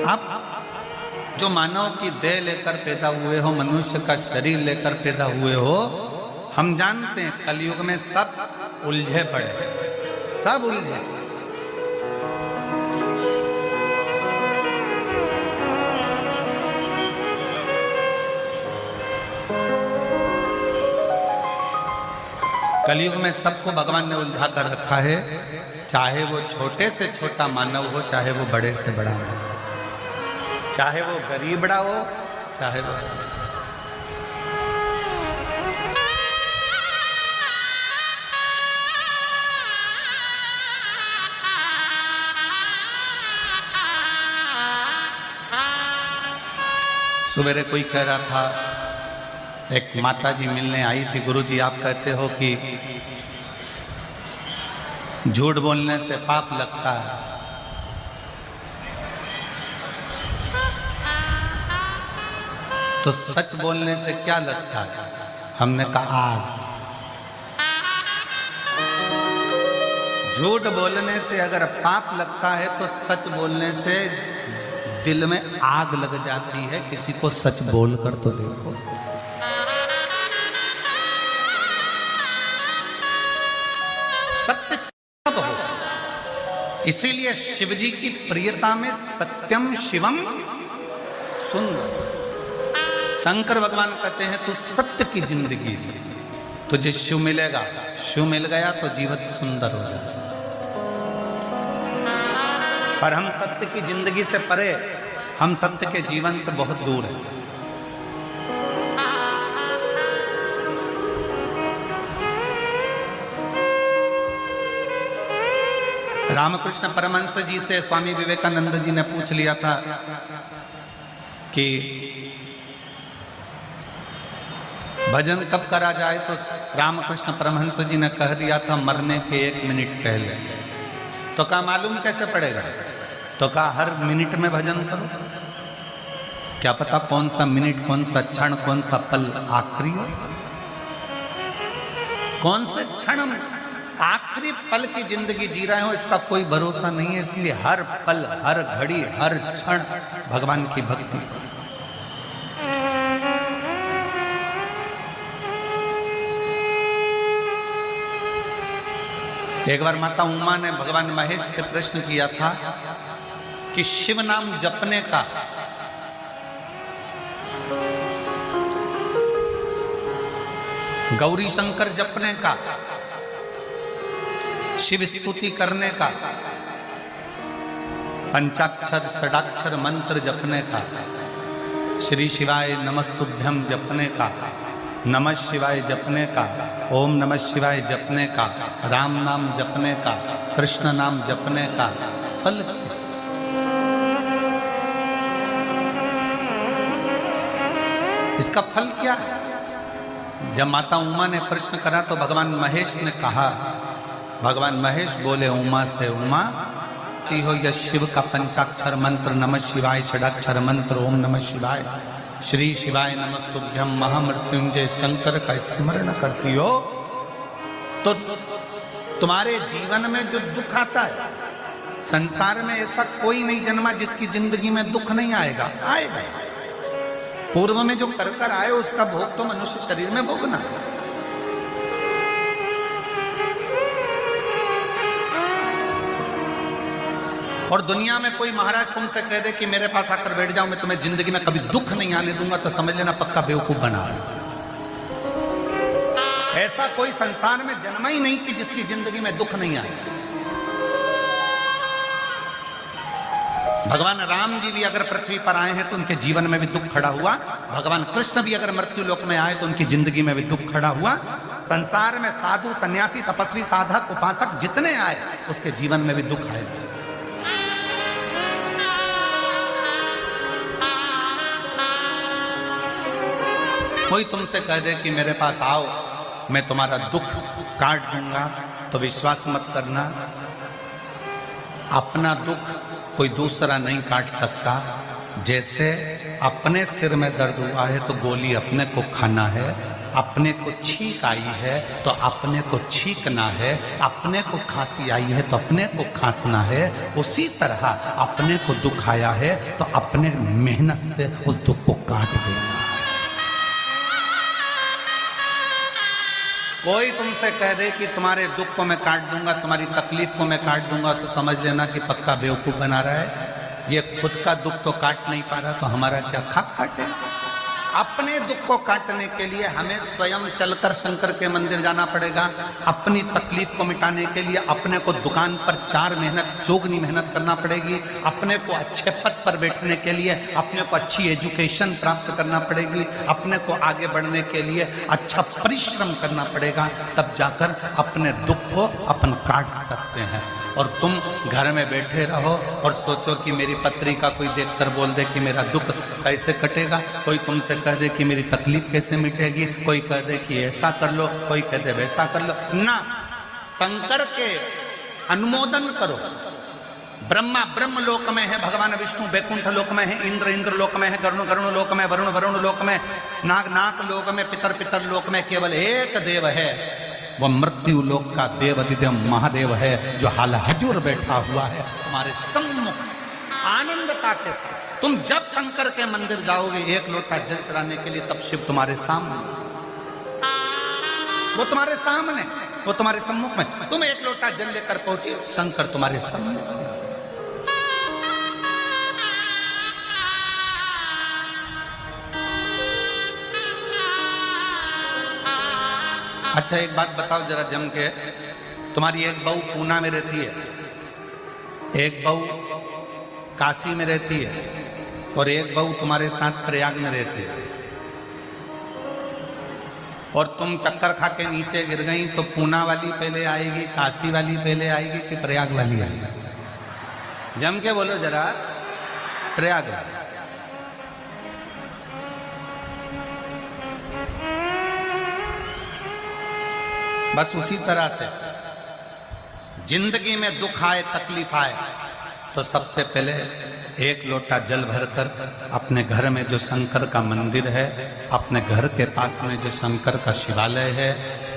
आप जो मानव की देह लेकर पैदा हुए हो, मनुष्य का शरीर लेकर पैदा हुए हो, हम जानते हैं कलयुग में सब उलझे पड़े, सब उलझे। कलयुग में सबको भगवान ने उलझा कर रखा है, चाहे वो छोटे से छोटा मानव हो, चाहे वो बड़े से बड़ा हो, चाहे वो गरीबड़ा हो, चाहे वो सवेरे कोई कह रहा था, एक माता जी मिलने आई थी, गुरुजी आप कहते हो कि झूठ बोलने से पाप लगता है, तो सच बोलने से क्या लगता है? हमने कहा आग। झूठ बोलने से अगर पाप लगता है तो सच बोलने से दिल में आग लग जाती है। किसी को सच बोल कर तो देखो। सत्य कब हो? इसीलिए शिव जी की प्रियता में सत्यम शिवम सुंदर। शंकर भगवान कहते हैं तू सत्य की जिंदगी जी, तुझे शिव मिलेगा, शिव मिल गया तो जीवन सुंदर हो जाएगा। पर हम सत्य की जिंदगी से परे, हम सत्य के जीवन से बहुत दूर हैं। रामकृष्ण परमहंस जी से स्वामी विवेकानंद जी ने पूछ लिया था कि भजन कब करा जाए, तो रामकृष्ण परमहंस जी ने कह दिया था मरने के 1 मिनट पहले। तो क्या मालूम कैसे पड़ेगा? तो कहा हर मिनट में भजन करो, क्या पता कौन सा मिनट, कौन सा क्षण, कौन सा पल आखिरी हो, कौन से क्षण आखिरी पल की जिंदगी जी रहे हो इसका कोई भरोसा नहीं है। इसलिए हर पल, हर घड़ी, हर क्षण भगवान की भक्ति। एक बार माता उमा ने भगवान महेश से प्रश्न किया था कि शिव नाम जपने का गौरी शंकर जपने का, शिव स्तुति करने का, पंचाक्षर षडाक्षर मंत्र जपने का, श्री शिवाय नमस्तुभ्यम जपने का, नमः शिवाय जपने का, ओम नमः शिवाय जपने का, राम नाम जपने का, कृष्ण नाम जपने का फल क्या? इसका फल क्या है? जब माता उमा ने प्रश्न करा तो भगवान महेश ने कहा, भगवान महेश बोले उमा से, उमा की हो यह शिव का पंचाक्षर मंत्र नमः शिवाय, षडाक्षर मंत्र ओम नमः शिवाय, श्री शिवाय नमस्तुभ्यम महामृत्युंजय शंकर का स्मरण करती हो तो तुम्हारे जीवन में जो दुख आता है, संसार में ऐसा कोई नहीं जन्मा जिसकी जिंदगी में दुख नहीं आएगा, आएगा। पूर्व में जो कर कर आए उसका भोग तो मनुष्य शरीर में भोगना है। और दुनिया में कोई महाराज तुमसे कह दे कि मेरे पास आकर बैठ जाओ, मैं तुम्हें जिंदगी में कभी दुख नहीं आने दूंगा, तो समझ लेना पक्का बेवकूफ बना रहा। ऐसा कोई संसार में जन्मा ही नहीं कि जिसकी जिंदगी में दुख नहीं आए। भगवान राम जी भी अगर पृथ्वी पर आए हैं तो उनके जीवन में भी दुख खड़ा हुआ। भगवान कृष्ण भी अगर मृत्यु लोक में आए तो उनकी जिंदगी में भी दुख खड़ा हुआ। संसार में साधु, सन्यासी, तपस्वी, साधक, उपासक जितने आए उसके जीवन में भी दुख आए। कोई तुमसे कह दे कि मेरे पास आओ मैं तुम्हारा दुख काट दूंगा, तो विश्वास मत करना। अपना दुख कोई दूसरा नहीं काट सकता। जैसे अपने सिर में दर्द हुआ है तो गोली अपने को खाना है, अपने को छींक आई है तो अपने को छींकना है, अपने को खांसी आई है तो अपने को खांसना है। उसी तरह अपने को दुख आया है तो अपने मेहनत से उस दुख को काट देना। कोई तुमसे कह दे कि तुम्हारे दुख को मैं काट दूंगा, तुम्हारी तकलीफ को मैं काट दूंगा, तो समझ लेना कि पक्का बेवकूफ बना रहा है। ये खुद का दुख तो काट नहीं पा रहा तो हमारा क्या खाक काटे। अपने दुख को काटने के लिए हमें स्वयं चलकर शंकर के मंदिर जाना पड़ेगा। अपनी तकलीफ को मिटाने के लिए अपने को दुकान पर 4 मेहनत चौगनी मेहनत करना पड़ेगी। अपने को अच्छे पद पर बैठने के लिए अपने को अच्छी एजुकेशन प्राप्त करना पड़ेगी। अपने को आगे बढ़ने के लिए अच्छा परिश्रम करना पड़ेगा, तब जाकर अपने दुख को अपन काट सकते हैं। और तुम घर में बैठे रहो और सोचो कि मेरी पत्री का कोई देखकर बोल दे कि मेरा दुख कैसे कटेगा, कोई तुमसे कह दे कि मेरी तकलीफ कैसे मिटेगी, कोई कह दे कि ऐसा कर लो, कोई कह दे वैसा कर लो। ना, शंकर के अनुमोदन करो। ब्रह्मा ब्रह्म लोक में है, भगवान विष्णु वैकुंठ लोक में है, इंद्र इंद्र लोक में है, गरुण गरुण लोक में, वरुण वरुण लोक में, नाग नाग लोक में, पितर पितर लोक में केवल एक देव है, वो मृत्यु लोक का देव अधिदेव महादेव है, जो हाल हजूर बैठा हुआ है तुम्हारे सम्मुख आनंदता के साथ। तुम जब शंकर के मंदिर जाओगे 1 लोटा जल चढ़ाने के लिए, तब शिव तुम्हारे सामने, वो तुम्हारे सामने, वो तुम्हारे सम्मुख में। तुम 1 लोटा जल लेकर पहुंचे, शंकर तुम्हारे सम्मुख। अच्छा एक बात बताओ जरा जम के, तुम्हारी एक बहू पूना में रहती है, एक बहू काशी में रहती है और एक बहू तुम्हारे साथ प्रयाग में रहती है, और तुम चक्कर खा के नीचे गिर गई तो पूना वाली पहले आएगी, काशी वाली पहले आएगी कि प्रयाग वाली आएगी? जम के बोलो जरा, प्रयाग वाली। बस उसी तरह से जिंदगी में दुख आए, तकलीफ आए, तो सबसे पहले 1 लोटा जल भरकर अपने घर में जो शंकर का मंदिर है, अपने घर के पास में जो शंकर का शिवालय है,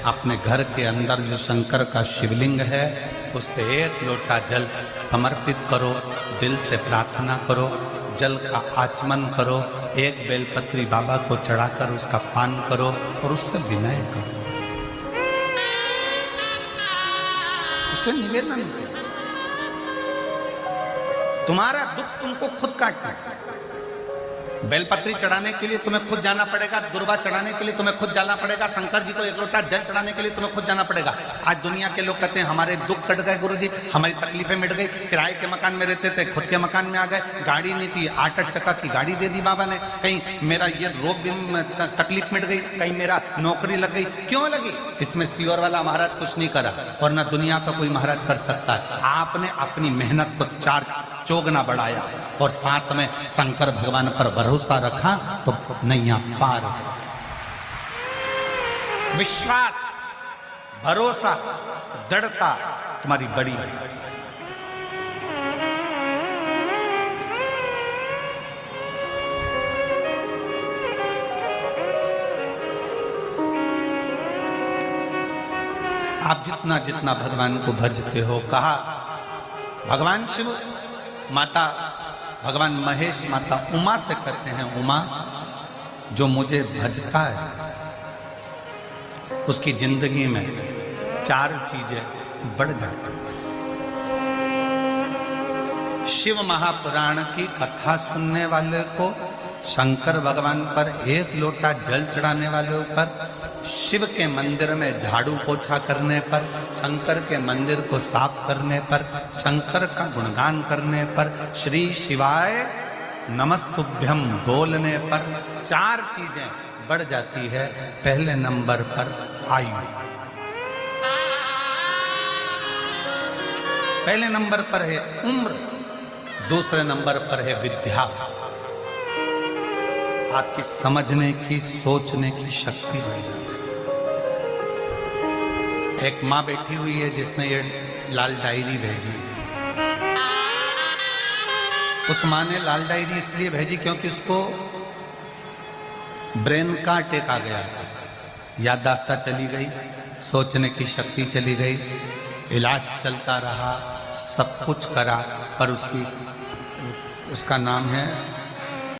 अपने घर के अंदर जो शंकर का शिवलिंग है, उस पर 1 लोटा जल समर्पित करो, दिल से प्रार्थना करो, जल का आचमन करो, 1 बेलपत्री बाबा को चढ़ाकर उसका पान करो और उससे विनय करो, उससे निवेदन करो। तुम्हारा दुख तुमको खुद काटना है। बेलपत्री चढ़ाने के लिए तुम्हें खुद जाना पड़ेगा, दुर्वा चढ़ाने के लिए तुम्हें खुद जाना पड़ेगा, शंकर जी को 1 लोटा जल चढ़ाने के लिए तुम्हें खुद जाना पड़ेगा। आज दुनिया के लोग कहते हैं हमारे दुख कट गए गुरुजी, हमारी तकलीफें मिट गई, किराए के मकान में रहते थे खुद के मकान में आ गए, गाड़ी नहीं थी 8 चक्का की गाड़ी दे दी बाबा ने, कहीं मेरा ये रोग भी तकलीफ मिट गई, कहीं मेरा नौकरी लग गई। क्यों लगी? इसमें सियोर वाला महाराज कुछ नहीं करा, और न दुनिया का कोई महाराज कर सकता है। आपने अपनी मेहनत को 4 चौगना बढ़ाया और साथ में शंकर भगवान पर भरोसा रखा तो नैया पार। विश्वास, भरोसा, दृढ़ता तुम्हारी बड़ी। आप जितना जितना भगवान को भजते हो, कहा भगवान शिव माता भगवान महेश माता उमा से कहते हैं, उमा जो मुझे भजता है उसकी जिंदगी में 4 चीजें बढ़ जाती हैं। शिव महापुराण की कथा सुनने वाले को, शंकर भगवान पर 1 लोटा जल चढ़ाने वालों पर, शिव के मंदिर में झाड़ू पोछा करने पर, शंकर के मंदिर को साफ करने पर, शंकर का गुणगान करने पर, श्री शिवाय नमस्तुभ्यम बोलने पर 4 चीजें बढ़ जाती है। पहले नंबर पर आयु, पहले नंबर पर है उम्र, दूसरे नंबर पर है विद्या, आपकी समझने की, सोचने की शक्ति बढ़ जाती है। एक माँ बैठी हुई है जिसने ये लाल डायरी भेजी, उस माँ ने लाल डायरी इसलिए भेजी क्योंकि उसको ब्रेन का अटैक आ गया था, याददाश्त चली गई, सोचने की शक्ति चली गई, इलाज चलता रहा, सब कुछ करा, पर उसका नाम है